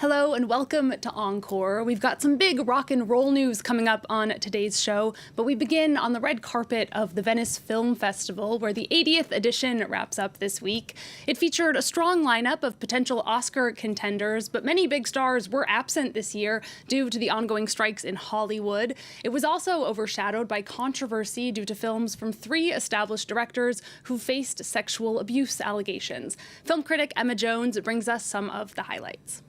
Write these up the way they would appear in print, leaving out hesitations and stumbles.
Hello and welcome to Encore. We've got some big rock and roll news coming up on today's show, but we begin on the red carpet of the Venice Film Festival, where the 80th edition wraps up this week. It featured a strong lineup of potential Oscar contenders, but many big stars were absent this year due to the ongoing strikes in Hollywood. It was also overshadowed by controversy due to films from 3 established directors who faced sexual abuse allegations. Film critic Emma Jones brings us some of the highlights.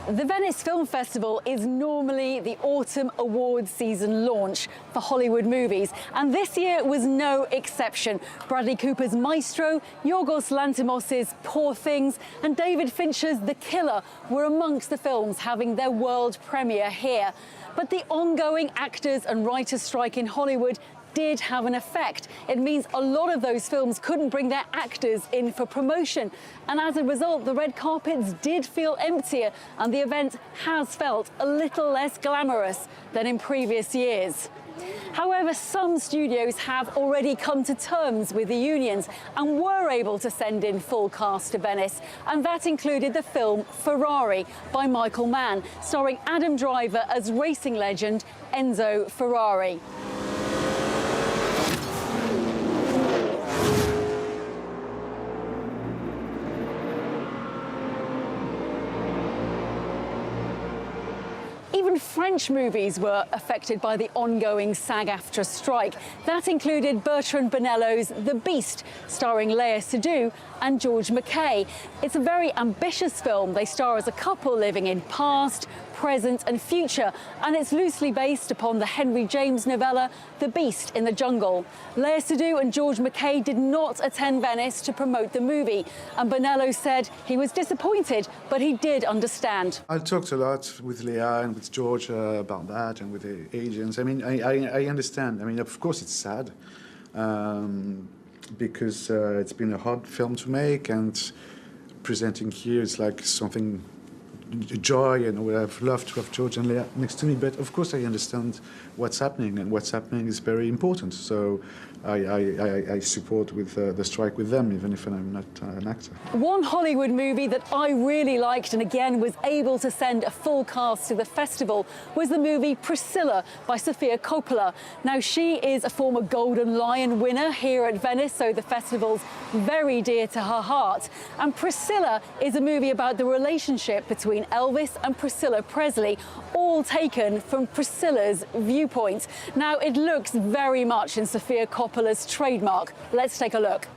The Venice Film Festival is normally the autumn awards season launch for Hollywood movies, and this year was no exception. Bradley Cooper's Maestro, Yorgos Lanthimos' Poor Things, and David Fincher's The Killer were amongst the films having their world premiere here. But the ongoing actors and writers strike in Hollywood did have an effect. It means a lot of those films couldn't bring their actors in for promotion. And as a result, the red carpets did feel emptier, and the event has felt a little less glamorous than in previous years. However, some studios have already come to terms with the unions and were able to send in full cast to Venice, and that included the film Ferrari by Michael Mann, starring Adam Driver as racing legend Enzo Ferrari. Even French movies were affected by the ongoing SAG-AFTRA strike. That included Bertrand Bonello's The Beast, starring Léa Seydoux and George Mackay. It's a very ambitious film. They star as a couple living in past, present and future, and it's loosely based upon the Henry James novella The Beast in the Jungle. Léa Seydoux and George Mackay did not attend Venice to promote the movie, and Bonello said he was disappointed, but he did understand. I talked a lot with Léa and with George about that, and with the agents. I mean, I understand. I mean, of course it's sad, because it's been a hard film to make, and presenting here is like something joy, and I've loved to have George and Léa next to me, but of course I understand what's happening, and what's happening is very important. So I support with the strike with them, even if I'm not an actor. One Hollywood movie that I really liked and again was able to send a full cast to the festival was the movie Priscilla by Sofia Coppola. Now, she is a former Golden Lion winner here at Venice, so the festival's very dear to her heart. And Priscilla is a movie about the relationship between Elvis and Priscilla Presley, all taken from Priscilla's viewpoint. Now, it looks very much in Sofia Coppola's trademark. Let's take a look.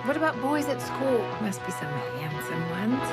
What about boys at school? Must be some handsome ones.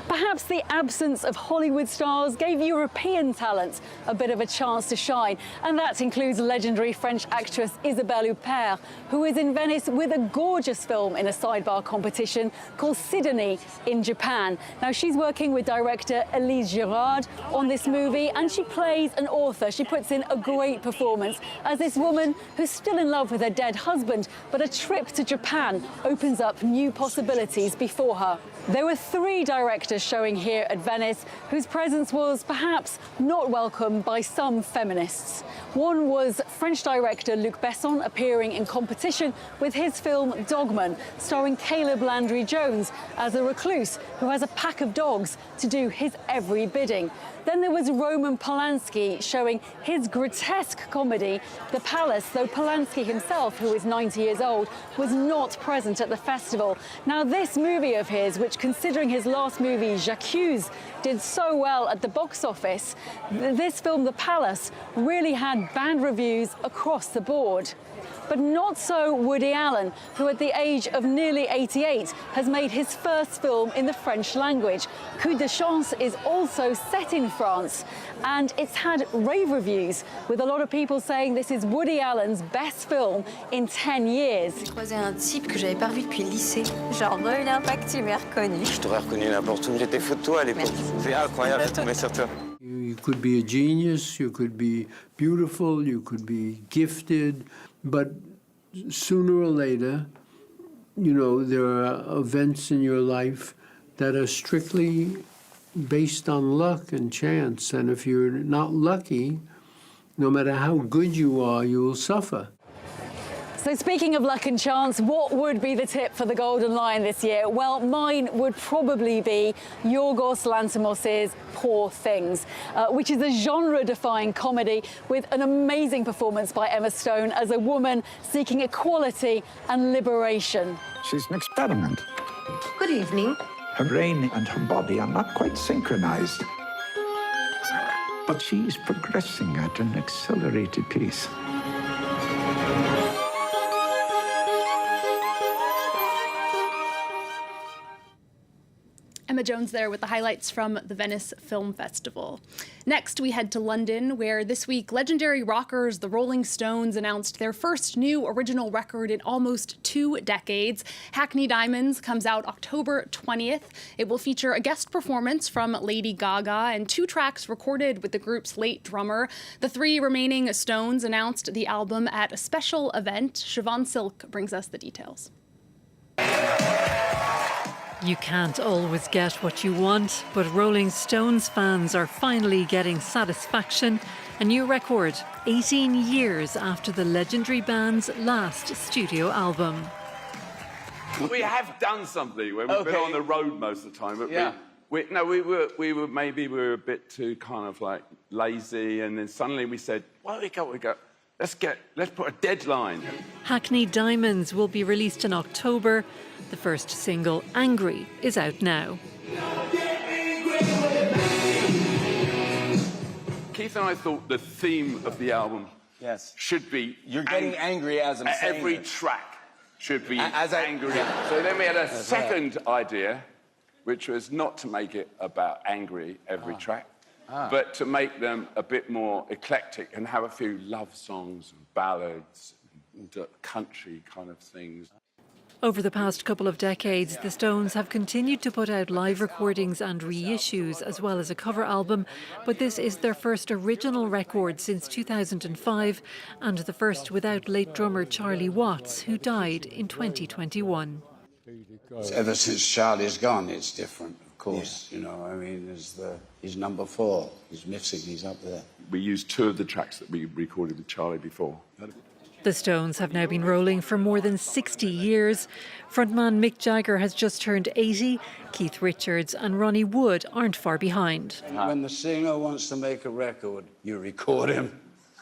Perhaps the absence of Hollywood stars gave European talent a bit of a chance to shine, and that includes legendary French actress Isabelle Huppert, who is in Venice with a gorgeous film in a sidebar competition called Sidonie in Japan. Now, she's working with director Elise Girard on this movie, and she plays an author. She puts in a great performance as this woman who's still in love with her dead husband, but a trip to Japan opens up new possibilities before her. There were 3 directors showing here at Venice whose presence was perhaps not welcomed by some feminists. One was French director Luc Besson, appearing in competition with his film Dogman, starring Caleb Landry Jones as a recluse who has a pack of dogs to do his every bidding. Then there was Roman Polanski showing his grotesque comedy, The Palace, though Polanski himself, who is 90 years old, was not present at the festival. Now, this movie of his, which considering his last movie, J'accuse, did so well at the box office, this film, The Palace, really had bad reviews across the board. But not so Woody Allen, who at the age of nearly 88 has made his first film in the French language. Coup de Chance is also set in France, and it's had rave reviews, with a lot of people saying this is Woody Allen's best film in 10 years. J'ai croisé un type que j'avais pas vu depuis le lycée. Genre, il a un pacte, tu m'as reconnu. Je t'aurais reconnu n'importe où. J'étais fou de toi à l'époque. C'est incroyable de tomber sur toi. You could be a genius, you could be beautiful, you could be gifted, but sooner or later, you know, there are events in your life that are strictly based on luck and chance. And if you're not lucky, no matter how good you are, you will suffer. So speaking of luck and chance, what would be the tip for the Golden Lion this year? Well, mine would probably be Yorgos Lanthimos' Poor Things, which is a genre-defying comedy with an amazing performance by Emma Stone as a woman seeking equality and liberation. She's an experiment. Good evening. Her brain and her body are not quite synchronized. But she's progressing at an accelerated pace. Emma Jones there with the highlights from the Venice Film Festival. Next, we head to London, where this week legendary rockers the Rolling Stones announced their first new original record in almost 2 decades. Hackney Diamonds comes out October 20th. It will feature a guest performance from Lady Gaga and 2 tracks recorded with the group's late drummer. The 3 remaining Stones announced the album at a special event. Siobhan Silk brings us the details. You can't always get what you want, but Rolling Stones fans are finally getting satisfaction. A new record, 18 years after the legendary band's last studio album. We have done something when we've been on the road most of the time, but we were a bit too kind of like lazy, and then suddenly we said, well, we go. Let's put a deadline. Hackney Diamonds will be released in October. The first single, Angry, is out now. Keith and I thought the theme of the album should be... You're getting angry as I'm saying every this. track should be angry. So then we had a second idea, which was not to make it about angry every track, but to make them a bit more eclectic and have a few love songs and ballads and country kind of things. Over the past couple of decades, the Stones have continued to put out live recordings and reissues, as well as a cover album, but this is their first original record since 2005, and the first without late drummer Charlie Watts, who died in 2021. Ever since Charlie's gone, it's different, of course. You know, I mean, he's number 4. He's missing, he's up there. We used 2 of the tracks that we recorded with Charlie before. The Stones have now been rolling for more than 60 years. Frontman Mick Jagger has just turned 80. Keith Richards and Ronnie Wood aren't far behind. When the singer wants to make a record, you record him.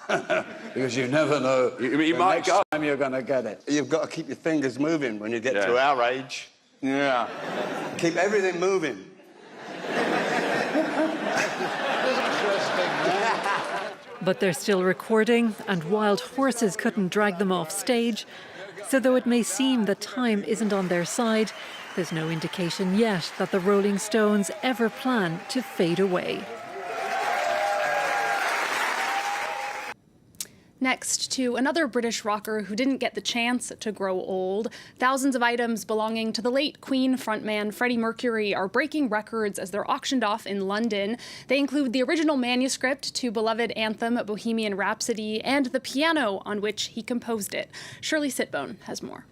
Because you never know the next time you're going to get it. You've got to keep your fingers moving when you get to our age. Yeah. Keep everything moving. But they're still recording, and wild horses couldn't drag them off stage. So though it may seem that time isn't on their side, there's no indication yet that the Rolling Stones ever plan to fade away. Next to another British rocker who didn't get the chance to grow old. Thousands of items belonging to the late Queen frontman Freddie Mercury are breaking records as they're auctioned off in London. They include the original manuscript to beloved anthem Bohemian Rhapsody and the piano on which he composed it. Shirley Sitbone has more.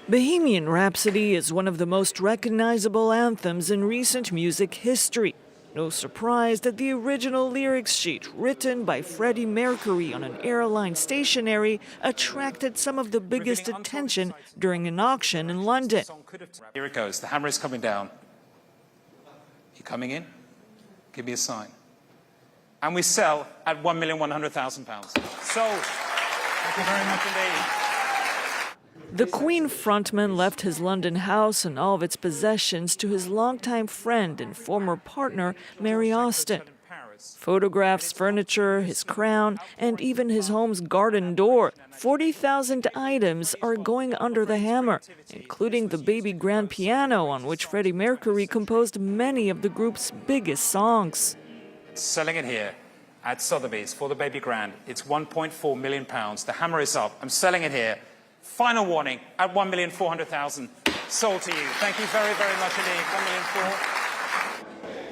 Bohemian Rhapsody is one of the most recognizable anthems in recent music history. No surprise that the original lyrics sheet, written by Freddie Mercury on an airline stationery, attracted some of the biggest attention during an auction in London. Here it goes. The hammer is coming down. You coming in? Give me a sign. And we sell at £1,100,000. So, thank you very much indeed. The Queen frontman left his London house and all of its possessions to his longtime friend and former partner, Mary Austin. Photographs, furniture, his crown, and even his home's garden door. 40,000 items are going under the hammer, including the baby grand piano on which Freddie Mercury composed many of the group's biggest songs. Selling it here at Sotheby's for the baby grand. It's £1.4 million. The hammer is up. I'm selling it here. Final warning, at $1,400,000. Sold to you. Thank you very, very much indeed.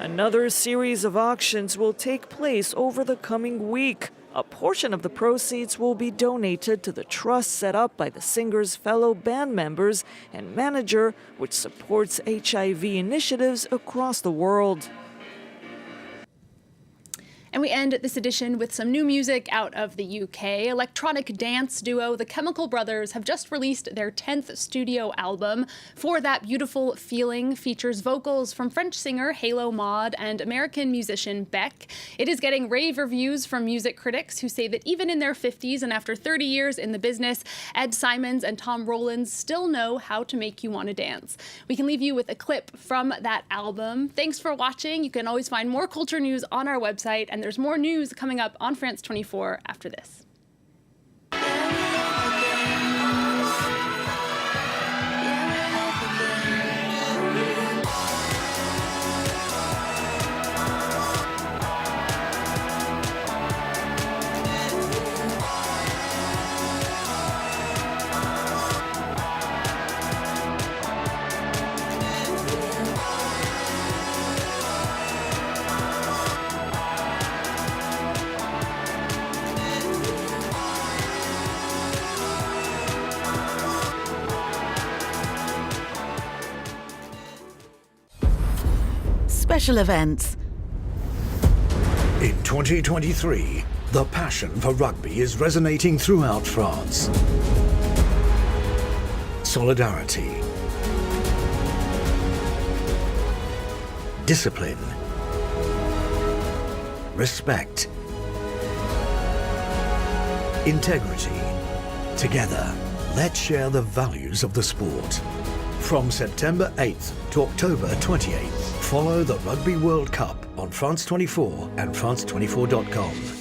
$1,400,000. Another series of auctions will take place over the coming week. A portion of the proceeds will be donated to the trust set up by the singer's fellow band members and manager, which supports HIV initiatives across the world. And we end this edition with some new music out of the UK. Electronic dance duo The Chemical Brothers have just released their 10th studio album. For That Beautiful Feeling features vocals from French singer Halo Maud and American musician Beck. It is getting rave reviews from music critics who say that even in their 50s and after 30 years in the business, Ed Simons and Tom Rowlands still know how to make you want to dance. We can leave you with a clip from that album. Thanks for watching. You can always find more culture news on our website, and there's more news coming up on France 24 after this. Special events. In 2023, the passion for rugby is resonating throughout France. Solidarity, discipline, respect, integrity. Together, let's share the values of the sport. From September 8th to October 28th, follow the Rugby World Cup on France 24 and France24.com.